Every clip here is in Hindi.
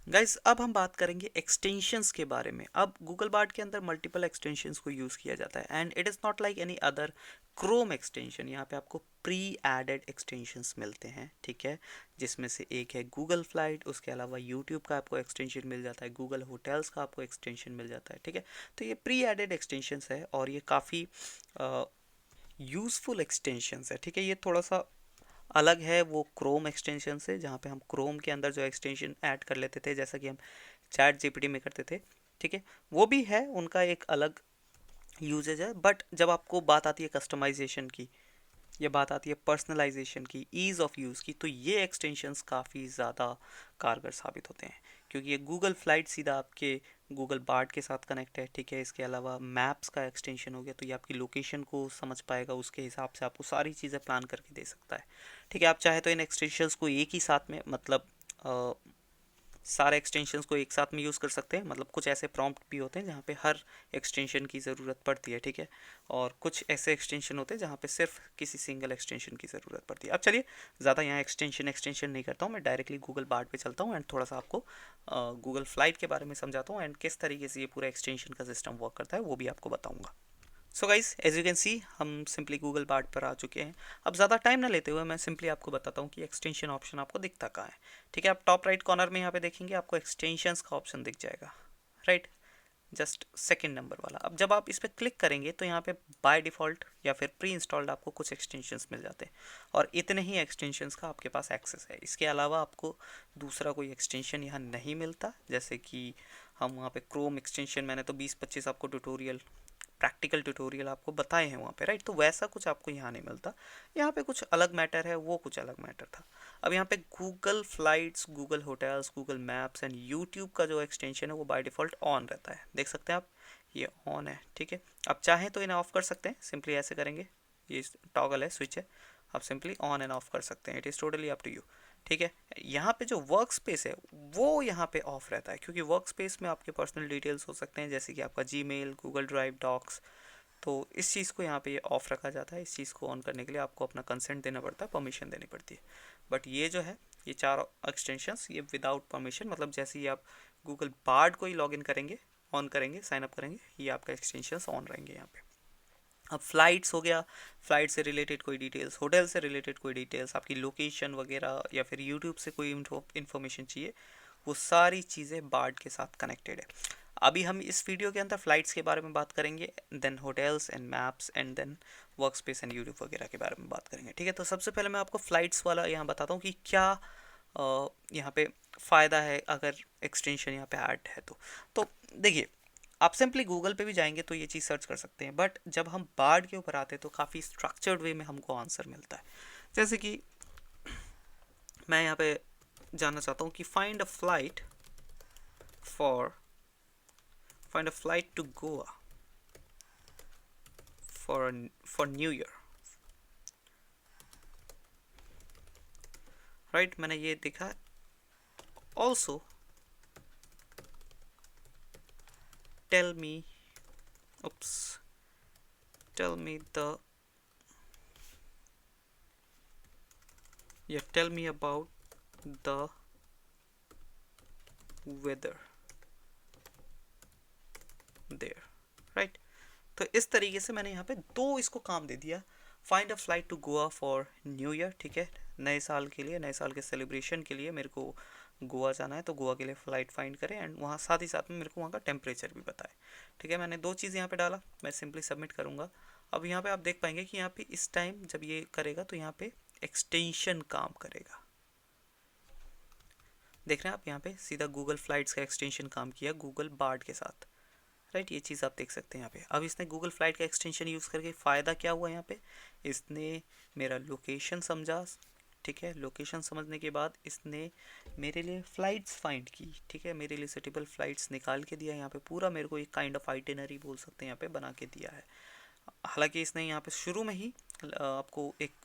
गाइस अब हम बात करेंगे एक्सटेंशंस के बारे में। अब गूगल बार्ड के अंदर मल्टीपल एक्सटेंशंस को यूज़ किया जाता है and it is not like any other Chrome extension. यहाँ पे आपको प्री एडेड एक्सटेंशंस मिलते हैं, ठीक है, जिसमें से एक है गूगल फ्लाइट, उसके अलावा यूट्यूब का आपको एक्सटेंशन मिल जाता है, गूगल होटल्स का आपको एक्सटेंशन मिल जाता है, ठीक है। तो ये प्री एडेड एक्सटेंशंस है और ये काफ़ी यूज़फुल एक्सटेंशंस है, ठीक है। ये थोड़ा सा अलग है वो क्रोम एक्सटेंशन से, जहाँ पे हम क्रोम के अंदर जो एक्सटेंशन ऐड कर लेते थे जैसा कि हम चैट जीपीटी में करते थे, ठीक है। वो भी है, उनका एक अलग यूजेज है, बट जब आपको बात आती है कस्टमाइजेशन की, ये बात आती है पर्सनलाइजेशन की, ईज़ ऑफ यूज़ की, तो ये एक्सटेंशंस काफ़ी ज़्यादा कारगर साबित होते हैं, क्योंकि ये गूगल फ्लाइट सीधा आपके गूगल बार्ड के साथ कनेक्ट है, ठीक है। इसके अलावा मैप्स का एक्सटेंशन हो गया, तो ये आपकी लोकेशन को समझ पाएगा, उसके हिसाब से आपको सारी चीज़ें प्लान करके दे सकता है, ठीक है। आप चाहे तो इन एक्सटेंशंस को एक ही साथ में, मतलब सारे एक्सटेंशंस को एक साथ में यूज़ कर सकते हैं। मतलब कुछ ऐसे प्रॉम्प्ट भी होते हैं जहाँ पे हर एक्सटेंशन की ज़रूरत पड़ती है, ठीक है, और कुछ ऐसे एक्सटेंशन होते हैं जहाँ पे सिर्फ किसी सिंगल एक्सटेंशन की ज़रूरत पड़ती है। अब चलिए ज़्यादा यहाँ एक्सटेंशन नहीं करता हूँ, मैं डायरेक्टली गूगल बार्ड पे चलता हूँ एंड थोड़ा सा आपको गूगल फ्लाइट के बारे में समझाता हूँ एंड किस तरीके से ये पूरा एक्सटेंशन का सिस्टम वर्क करता है वो भी आपको बताऊँगा। So guys as you can see हम सिंपली गूगल बार्ड पर आ चुके हैं। अब ज़्यादा टाइम ना लेते हुए मैं सिंपली आपको बताता हूँ कि एक्सटेंशन ऑप्शन आपको दिखता कहाँ है, ठीक है। आप टॉप राइट कॉर्नर में यहाँ पे देखेंगे आपको एक्सटेंशंस का ऑप्शन दिख जाएगा, राइट, जस्ट सेकंड नंबर वाला। अब जब आप इस पर क्लिक करेंगे तो यहाँ पे बाय डिफ़ॉल्ट या फिर प्री इंस्टॉल्ड आपको कुछ एक्सटेंशंस मिल जाते हैं और इतने ही एक्सटेंशंस का आपके पास एक्सेस है। इसके अलावा आपको दूसरा कोई एक्सटेंशन यहाँ नहीं मिलता, जैसे कि हम वहाँ पे क्रोम एक्सटेंशन, मैंने तो 20-25 आपको ट्यूटोरियल, प्रैक्टिकल ट्यूटोरियल आपको बताए हैं वहाँ पे, राइट। तो वैसा कुछ आपको यहाँ नहीं मिलता, यहाँ पे कुछ अलग मैटर है, वो कुछ अलग मैटर था। अब यहाँ पे Google flights, Google hotels, Google maps and YouTube का जो एक्सटेंशन है वो बाय डिफ़ॉल्ट ऑन रहता है, देख सकते हैं आप, ये ऑन है, ठीक है। आप चाहें तो इन्हें ऑफ कर सकते हैं, सिंपली ऐसे करेंगे, ये टॉगल है, स्विच है, आप सिंपली ऑन एंड ऑफ कर सकते हैं, it is totally up to you, ठीक है। यहाँ पे जो वर्क स्पेस है वो यहाँ पे ऑफ रहता है, क्योंकि वर्क स्पेस में आपके पर्सनल डिटेल्स हो सकते हैं, जैसे कि आपका जीमेल, गूगल ड्राइव, डॉक्स। तो इस चीज़ को यहाँ पे ये ऑफ रखा जाता है। इस चीज़ को ऑन करने के लिए आपको अपना कंसेंट देना पड़ता है, परमिशन देनी पड़ती है। बट ये जो है, ये चार एक्सटेंशंस ये विदाउट परमिशन, मतलब जैसे ही आप गूगल बार्ड को ही लॉग इन करेंगे, ऑन करेंगे, साइन अप करेंगे, ये आपका एक्सटेंशंस ऑन रहेंगे यहाँ पे। अब फ्लाइट्स हो गया, फ्लाइट से रिलेटेड कोई डिटेल्स, होटल से रिलेटेड कोई डिटेल्स, आपकी लोकेशन वगैरह, या फिर यूट्यूब से कोई इन्फॉर्मेशन चाहिए, वो सारी चीज़ें बार्ड के साथ कनेक्टेड है। अभी हम इस वीडियो के अंदर फ्लाइट्स के बारे में बात करेंगे, then hotels and maps and then workspace and YouTube वगैरह के बारे में बात करेंगे, ठीक है। तो सबसे पहले मैं आपको फ्लाइट्स वाला यहाँ बताता हूँ कि क्या यहाँ पे फ़ायदा है अगर एक्सटेंशन यहाँ पे ऐड है तो देखिए, आप सिंपली गूगल पे भी जाएंगे तो ये चीज़ सर्च कर सकते हैं, बट जब हम बार्ड के ऊपर आते हैं तो काफ़ी स्ट्रक्चर्ड वे में हमको आंसर मिलता है। जैसे कि मैं यहाँ पे जानना चाहता हूँ कि for find a flight to Goa for new year, right, मैंने ये देखा। Also tell me, oops, tell me the, या tell me about the weather there, right. तो इस तरीके से मैंने यहाँ पे दो इसको काम दे दिया। Find a flight to Goa for new Year, ठीक है, नए साल के लिए, नए साल के सेलिब्रेशन के लिए मेरे को गोवा जाना है, तो गोवा के लिए फ़्लाइट फाइंड करें एंड वहाँ साथ ही साथ में मेरे को वहाँ का टेम्परेचर भी बताए, ठीक है। मैंने दो चीज़ यहाँ पे डाला, मैं सिंपली सबमिट करूँगा। अब यहाँ पे आप देख पाएंगे कि यहाँ पे इस टाइम जब ये करेगा तो यहाँ पे एक्सटेंशन काम करेगा, देख रहे हैं आप, यहाँ पे सीधा गूगल फ्लाइट्स का एक्सटेंशन काम किया गूगल बार्ड के साथ, राइट। ये चीज़ आप देख सकते हैं यहाँ पे। अब इसने गूगल फ्लाइट का एक्सटेंशन यूज़ करके फ़ायदा क्या हुआ यहाँ पे, इसने मेरा लोकेशन समझा, ठीक है। लोकेशन समझने के बाद इसने मेरे लिए फ़्लाइट्स फाइंड की, ठीक है, मेरे लिए सूटेबल फ़्लाइट्स निकाल के दिया यहाँ पे, पूरा मेरे को एक काइंड ऑफ आइटिनरी बोल सकते हैं यहाँ पे बना के दिया है। हालांकि इसने यहाँ पे शुरू में ही आपको एक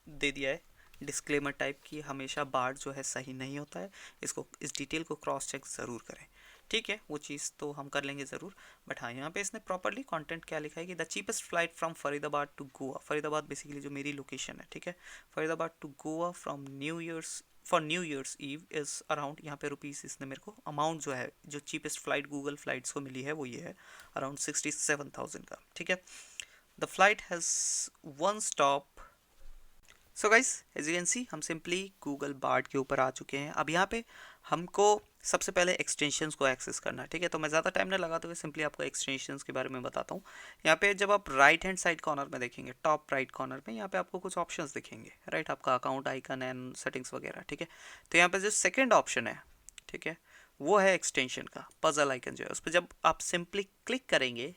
दे दिया है डिस्क्लेमर टाइप की, हमेशा बार्ड जो है सही नहीं होता है, इसको, इस डिटेल को क्रॉस चेक ज़रूर करें, ठीक है। वो चीज़ तो हम कर लेंगे ज़रूर। बट हाँ, यहाँ पे इसने प्रॉपरली कंटेंट क्या लिखा है कि the cheapest flight from Faridabad to Goa, Faridabad basically जो मेरी लोकेशन है, ठीक है, Faridabad to Goa from New Year's for New Year's Eve is around, यहाँ पे रुपीज़ इसने मेरे को अमाउंट जो है, जो चीपेस्ट फ्लाइट गूगल फ्लाइट्स को मिली है वो ये है, अराउंड 67,000 का, ठीक है। The flight has one stop. So guys as you can see हम सिंपली गूगल बार्ड के ऊपर आ चुके हैं। अब यहाँ पे हमको सबसे पहले एक्सटेंशंस को एक्सेस करना है, ठीक है। तो मैं ज़्यादा टाइम नहीं लगाते हुए सिंपली आपको एक्सटेंशंस के बारे में बताता हूँ। यहाँ पे जब आप राइट हैंड साइड कॉर्नर में देखेंगे, टॉप राइट कॉर्नर में, यहाँ पे आपको कुछ ऑप्शंस दिखेंगे, राइट, आपका अकाउंट आइकन एंड सेटिंग्स वगैरह, ठीक है। तो यहाँ पे जो सेकेंड ऑप्शन है, ठीक है, वो है एक्सटेंशन का, पजल आइकन जो है उस पर जब आप सिंपली क्लिक करेंगे,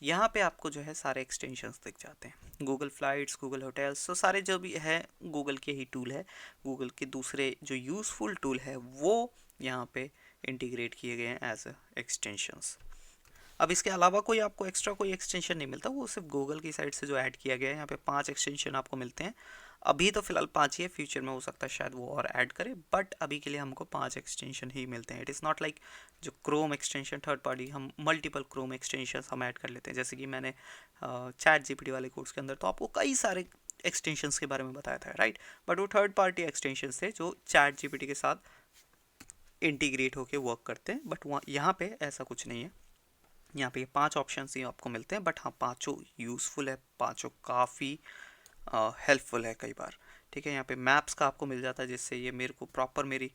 यहाँ पे आपको जो है सारे एक्सटेंशंस दिख जाते हैं, गूगल फ्लाइट्स, गूगल होटल्स, तो सारे जो भी है गूगल के ही टूल है, गूगल के दूसरे जो यूज़फुल टूल है वो यहाँ पे इंटीग्रेट किए गए हैं एज एक्सटेंशंस। अब इसके अलावा कोई आपको एक्स्ट्रा कोई एक्सटेंशन नहीं मिलता, वो सिर्फ गूगल की साइड से जो ऐड किया गया है। यहाँ पे 5 एक्सटेंशन आपको मिलते हैं, अभी तो फिलहाल 5 ही है, फ्यूचर में हो सकता है शायद वो और ऐड करे, बट अभी के लिए हमको 5 एक्सटेंशन ही मिलते हैं। इट इज़ नॉट लाइक जो क्रोम एक्सटेंशन थर्ड पार्टी, हम मल्टीपल क्रोम एक्सटेंशन हम ऐड कर लेते हैं, जैसे कि मैंने चैट जीपीटी वाले कोर्स के अंदर तो आपको कई सारे एक्सटेंशंस के बारे में बताया था, राइट, बट वो थर्ड पार्टी एक्सटेंशन थे जो चैट जीपीटी के साथ इंटीग्रेट होकर वर्क करते हैं, बट वहाँ यहाँ पे ऐसा कुछ नहीं है। यहाँ पे 5 ऑप्शन ही आपको मिलते हैं, बट हाँ पाँचों यूज़फुल है, पाँचों काफ़ी हेल्पफुल है कई बार, ठीक है। यहाँ पे मैप्स का आपको मिल जाता है, जिससे ये मेरे को प्रॉपर मेरी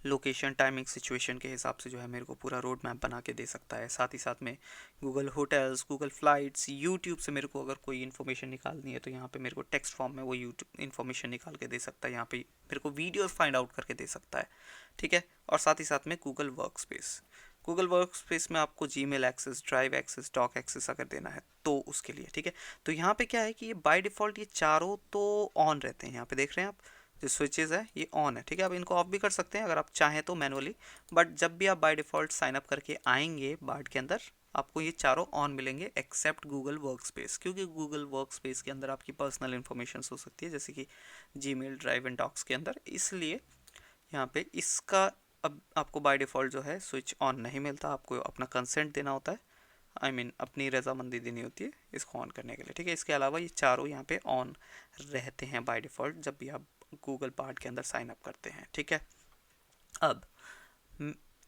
लोकेशन, टाइमिंग, सिचुएशन के हिसाब से जो है मेरे को पूरा रोड मैप बना के दे सकता है। साथ ही साथ में Google hotels, Google flights, YouTube से मेरे को अगर कोई इन्फॉर्मेशन निकालनी है तो यहाँ पे मेरे को टेक्स्ट फॉर्म में वो यूट्यूब इन्फॉर्मेशन निकाल के दे सकता है, यहाँ पे मेरे को वीडियोस फाइंड आउट करके दे सकता है, ठीक है। और साथ ही साथ में गूगल वर्क स्पेस में आपको Gmail access, drive access, doc access अगर देना है तो उसके लिए, ठीक है। तो यहाँ पे क्या है कि ये बाय डिफ़ॉल्ट ये चारों तो ऑन रहते हैं, यहाँ पे देख रहे हैं आप जो स्विचेस है ये ऑन है, ठीक है। आप इनको ऑफ भी कर सकते हैं अगर आप चाहें तो मैनुअली, बट जब भी आप बाय डिफ़ॉल्ट साइन अप करके आएंगे बार्ड के अंदर, आपको ये चारों ऑन मिलेंगे एक्सेप्ट गूगल वर्क स्पेस, क्योंकि गूगल वर्क स्पेस के अंदर आपकी पर्सनल इन्फॉर्मेशन हो सकती है, जैसे कि जीमेल, ड्राइव एंड डॉक्स के अंदर, इसलिए यहाँ पे इसका अब आपको बाय डिफ़ॉल्ट जो है स्विच ऑन नहीं मिलता, आपको अपना कंसेंट देना होता है, अपनी रजामंदी देनी होती है इसको ऑन करने के लिए, ठीक है। इसके अलावा ये चारों यहाँ पे ऑन रहते हैं बाय डिफ़ॉल्ट जब भी आप गूगल बार्ड के अंदर साइन अप करते हैं, ठीक है। अब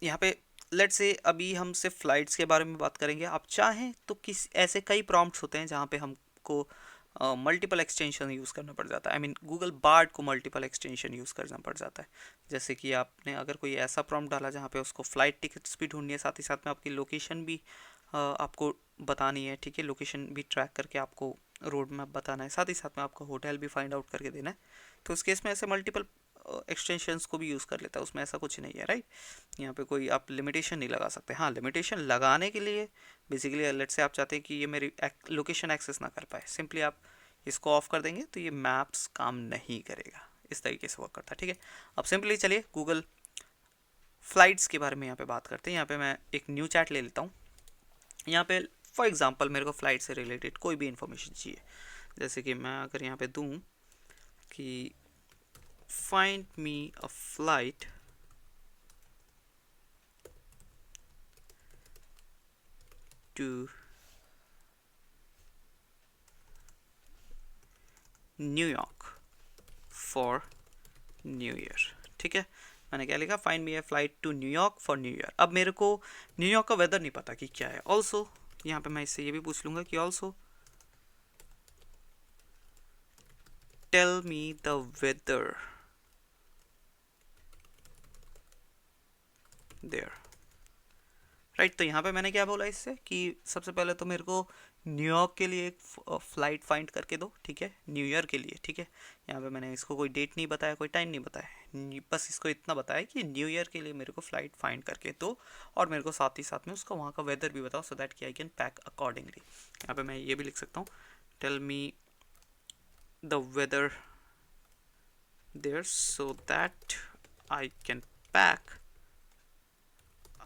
यहाँ पे लेट्स से अभी हम सिर्फ फ्लाइट्स के बारे में बात करेंगे, आप चाहें तो किस ऐसे कई प्रॉम्प्ट्स होते हैं जहाँ पे हमको मल्टीपल एक्सटेंशन यूज़ करना पड़ जाता है, गूगल बार्ड को मल्टीपल एक्सटेंशन यूज़ करना पड़ जाता है। जैसे कि आपने अगर कोई ऐसा प्रॉम्प्ट डाला जहाँ पे उसको फ़्लाइट टिकट्स भी ढूंढनी है, साथ ही साथ में आपकी लोकेशन भी आपको बतानी है, ठीक है, लोकेशन भी ट्रैक करके आपको रोड मैप बताना है, साथ ही साथ में आपका होटल भी फाइंड आउट करके देना है, तो उस केस में ऐसे मल्टीपल एक्सटेंशंस को भी यूज़ कर लेता है, उसमें ऐसा कुछ नहीं है, राइट। यहाँ पे कोई आप लिमिटेशन नहीं लगा सकते। हाँ, लिमिटेशन लगाने के लिए बेसिकली लेट से आप चाहते हैं कि ये मेरी लोकेशन एक्सेस ना कर पाए, सिंपली आप इसको ऑफ कर देंगे तो ये मैप्स काम नहीं करेगा, इस तरीके से वर्क करता है, ठीक है। अब सिंपली चलिए गूगल फ्लाइट्स के बारे में यहाँ पे बात करते हैं। यहाँ पे मैं एक न्यू चैट ले लेता हूँ। यहाँ पे फॉर एग्जांपल मेरे को फ़्लाइट से रिलेटेड कोई भी इंफॉर्मेशन चाहिए, जैसे कि मैं अगर यहाँ पे दूँ कि find me a flight to New York for new Year, ठीक है। मैंने क्या लिखा, find me a flight to New York for new Year. अब मेरे को न्यूयॉर्क का वेदर नहीं पता कि क्या है। ऑल्सो यहाँ पे मैं इससे ये भी पूछ लूँगा कि also tell me the weather there, right. तो यहाँ पे मैंने क्या बोला इससे कि सबसे पहले तो मेरे को न्यूयॉर्क के लिए एक फ़्लाइट फाइंड करके दो, ठीक है, न्यू ईयर के लिए, ठीक है। यहाँ पे मैंने इसको कोई डेट नहीं बताया, कोई टाइम नहीं बताया, बस इसको इतना बताया कि न्यू ईयर के लिए मेरे को फ़्लाइट फाइंड करके दो, और मेरे को साथ ही साथ में उसका वहाँ का वेदर भी बताओ, सो दैट कि आई कैन पैक अकॉर्डिंगली। यहाँ पे मैं ये भी लिख सकता हूँ, tell me the weather there so that I can pack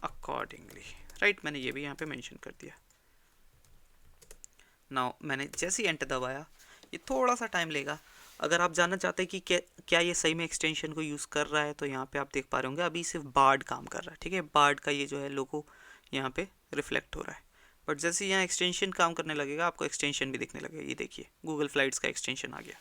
accordingly, right. मैंने ये भी यहाँ पे मेंशन कर दिया। नाउ मैंने जैसे ही एंटर दबाया, ये थोड़ा सा टाइम लेगा। अगर आप जानना चाहते हैं कि क्या ये सही में एक्सटेंशन को यूज़ कर रहा है, तो यहाँ पे आप देख पा रहे होंगे अभी सिर्फ बार्ड काम कर रहा है, ठीक है। बार्ड का ये जो है लोगो यहाँ पे रिफ्लेक्ट हो रहा है, बट जैसे यहाँ एक्सटेंशन काम करने लगेगा आपको एक्सटेंशन भी दिखने लगेगा। ये देखिए गूगल फ्लाइट्स का एक्सटेंशन आ गया,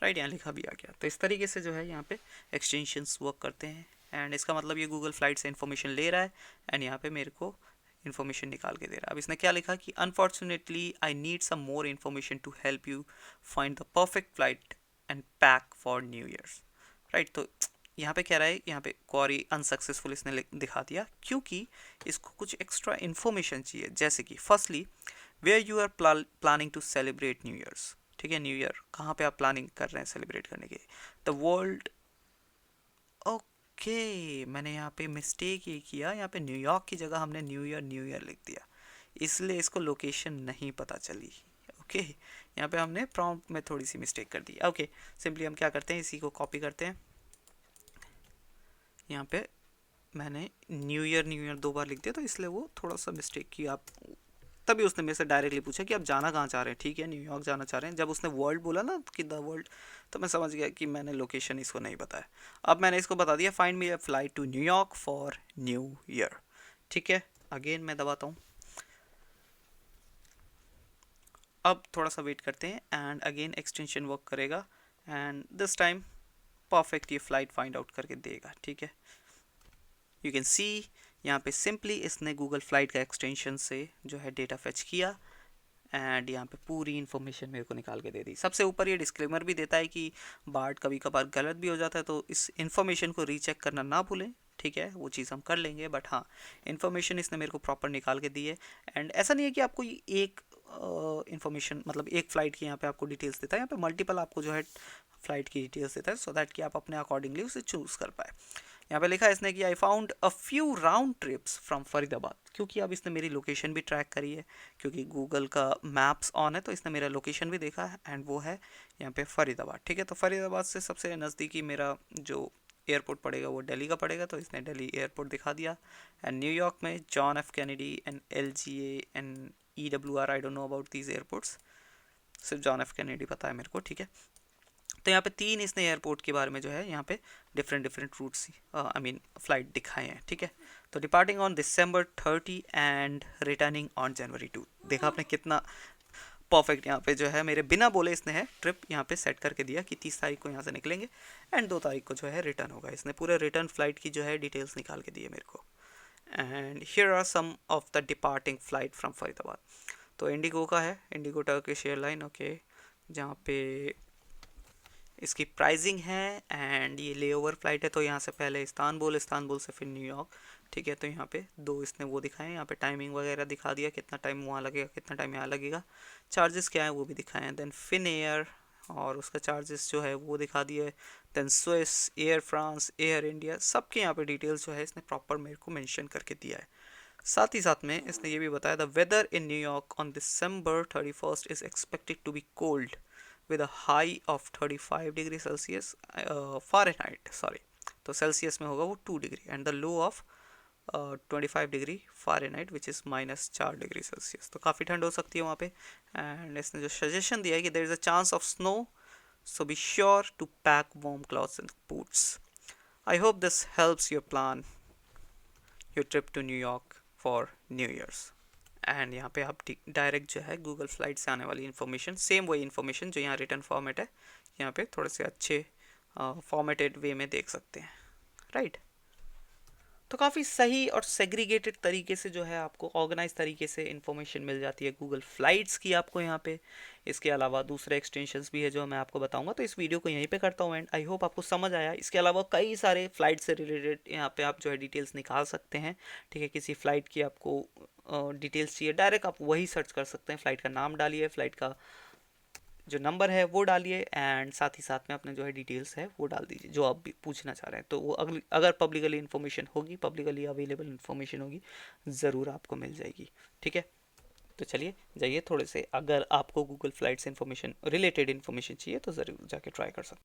राइट, यहाँ लिखा भी आ गया। तो इस तरीके से जो है यहाँ पे एक्सटेंशंस वर्क करते हैं। एंड इसका मतलब ये गूगल फ्लाइट से इन्फॉर्मेशन ले रहा है एंड यहाँ पे मेरे को इन्फॉर्मेशन निकाल के दे रहा है। अब इसने क्या लिखा कि unfortunately I need some more information to help you find the perfect flight and pack for New Year's. Right, तो यहाँ पे क्या रहा है, यहाँ पे क्वेरी अनसक्सेसफुल इसने दिखा दिया क्योंकि इसको कुछ एक्स्ट्रा इन्फॉर्मेशन चाहिए, जैसे कि firstly where you are planning to celebrate New Year's. ठीक है, न्यू ईयर कहाँ पे आप प्लानिंग कर रहे हैं सेलिब्रेट करने के। द वर्ल्ड, ओके, मैंने यहाँ पे मिस्टेक ये किया, यहाँ पे न्यूयॉर्क की जगह हमने न्यू ईयर लिख दिया, इसलिए इसको लोकेशन नहीं पता चली। ओके, यहाँ पे हमने प्रॉम्प्ट में थोड़ी सी मिस्टेक कर दी। ओके, सिंपली हम क्या करते हैं, इसी को कॉपी करते हैं। यहाँ पे मैंने न्यू ईयर 2 बार लिख दिया, तो इसलिए वो थोड़ा सा मिस्टेक किया। आप तभी उसने मेरे से डायरेक्टली पूछा कि आप जाना कहाँ चाह रहे हैं। ठीक है, न्यूयॉर्क जाना चाह रहे हैं। जब उसने वर्ल्ड बोला ना कि द वर्ल्ड, तो मैं समझ गया कि मैंने लोकेशन इसको नहीं बताया। अब मैंने इसको बता दिया, find me a flight to New York for new Year. ठीक है, अगेन मैं दबाता हूँ। अब थोड़ा सा वेट करते हैं एंड अगेन एक्सटेंशन वर्क करेगा एंड दिस टाइम परफेक्ट ये फ्लाइट फाइंड आउट करके देगा। ठीक है, यू कैन सी यहाँ पे सिंपली इसने गूगल फ्लाइट का एक्सटेंशन से जो है डेटा फेच किया एंड यहाँ पे पूरी इन्फॉर्मेशन मेरे को निकाल के दे दी। सबसे ऊपर ये डिस्क्लेमर भी देता है कि बार्ड कभी कभार गलत भी हो जाता है, तो इस इन्फॉर्मेशन को रीचेक करना ना भूलें। ठीक है, वो चीज़ हम कर लेंगे, बट हाँ, इन्फॉर्मेशन इसने मेरे को प्रॉपर निकाल के दी है। एंड ऐसा नहीं है कि आपको एक इन्फॉर्मेशन मतलब एक फ़्लाइट की यहाँ पे आपको डिटेल्स देता है, यहाँ पे मल्टीपल आपको जो है फ़्लाइट की डिटेल्स देता है, सो दैट कि आप अपने अकॉर्डिंगली उसे चूज़ कर पाए। यहाँ पे लिखा है इसने कि I found a few round trips from Faridabad, क्योंकि अब इसने मेरी लोकेशन भी ट्रैक करी है, क्योंकि गूगल का मैप्स ऑन है, तो इसने मेरा लोकेशन भी देखा है एंड वो है यहाँ पे फरीदाबाद। ठीक है, तो फरीदाबाद से सबसे नज़दीकी मेरा जो एयरपोर्ट पड़ेगा वो दिल्ली का पड़ेगा, तो इसने दिल्ली एयरपोर्ट दिखा दिया। एंड न्यूयॉर्क में John F Kennedy and LGA and EWR, I don't know about these airports, सिर्फ जॉन एफ कैनेडी पता है मेरे को। ठीक है, तो यहाँ पे 3 इसने एयरपोर्ट के बारे में जो है यहाँ पे different routes I mean flight दिखाए हैं। ठीक है, तो departing on December 30 and returning on January 2। देखा आपने कितना परफेक्ट यहाँ पे जो है मेरे बिना बोले इसने है ट्रिप यहाँ पे सेट करके दिया कि 30 तारीख को यहाँ से निकलेंगे एंड 2 तारीख को जो है रिटर्न होगा। इसने पूरे रिटर्न फ्लाइट की जो है डिटेल्स निकाल के दिए मेरे को। And here are some of the departing flight from Faridabad. तो इंडिगो का है, इंडिगो टर्किश एयरलाइन। ओके, जहाँ पे इसकी प्राइसिंग है एंड ये लेओवर फ्लाइट है, तो यहाँ से पहले इस्तांबुल से फिर न्यूयॉर्क। ठीक है, तो यहाँ पे 2 इसने वो दिखाए, यहाँ पे टाइमिंग वगैरह दिखा दिया, कितना टाइम वहाँ लगेगा, कितना टाइम यहाँ लगेगा, चार्जेस क्या है वो भी दिखाए हैं। देन फिन एयर और उसका चार्जेस जो है वो दिखा दिए। Then Swiss, Air France, Air India, सबके यहाँ पे डिटेल्स जो है इसने प्रॉपर मेरे को मेंशन करके दिया है। साथ ही साथ में इसने ये भी बताया, the weather in New York on December 31 is expected to be cold with a high of 35 degree Celsius Fahrenheit, sorry, तो सेल्सियस में होगा वो 2 degree and the low of 25 degree Fahrenheit which is -4 degree Celsius. तो काफ़ी ठंड हो सकती है वहाँ पे। एंड इसने जो सजेशन दिया है कि there is a chance of snow, so be sure to pack warm clothes and boots. I hope this helps your plan your trip to New York for New Year's. And यहाँ पे आप डायरेक्ट जो है गूगल फ्लाइट से आने वाली इन्फॉर्मेशन, सेम वही इन्फॉर्मेशन जो यहाँ रिटर्न फॉर्मेट है, यहाँ पे थोड़े से अच्छे फॉर्मेटेड वे में देख सकते हैं। राइट, तो काफ़ी सही और सेग्रीगेटेड तरीके से जो है आपको ऑर्गेनाइज तरीके से इन्फॉर्मेशन मिल जाती है गूगल फ्लाइट्स की आपको यहाँ पे। इसके अलावा दूसरे एक्सटेंशंस भी है जो मैं आपको बताऊंगा, तो इस वीडियो को यहीं पे करता हूँ एंड आई होप आपको समझ आया। इसके अलावा कई सारे फ्लाइट से रिलेटेड यहाँ पे आप जो है डिटेल्स निकाल सकते हैं। ठीक है, किसी फ़्लाइट की आपको डिटेल्स चाहिए, डायरेक्ट आप वही सर्च कर सकते हैं। फ़्लाइट का नाम डालिए, फ़्लाइट का जो नंबर है वो डालिए एंड साथ ही साथ में अपने जो है डिटेल्स है वो डाल दीजिए जो आप भी पूछना चाह रहे हैं। तो वो अगर पब्लिकली इन्फॉर्मेशन होगी, पब्लिकली अवेलेबल इन्फॉर्मेशन होगी, ज़रूर आपको मिल जाएगी। ठीक है, तो चलिए जाइए थोड़े से, अगर आपको गूगल फ्लाइट से इन्फॉर्मेशन रिलेटेड इन्फॉर्मेशन चाहिए तो ज़रूर जाके ट्राई कर सकते हैं।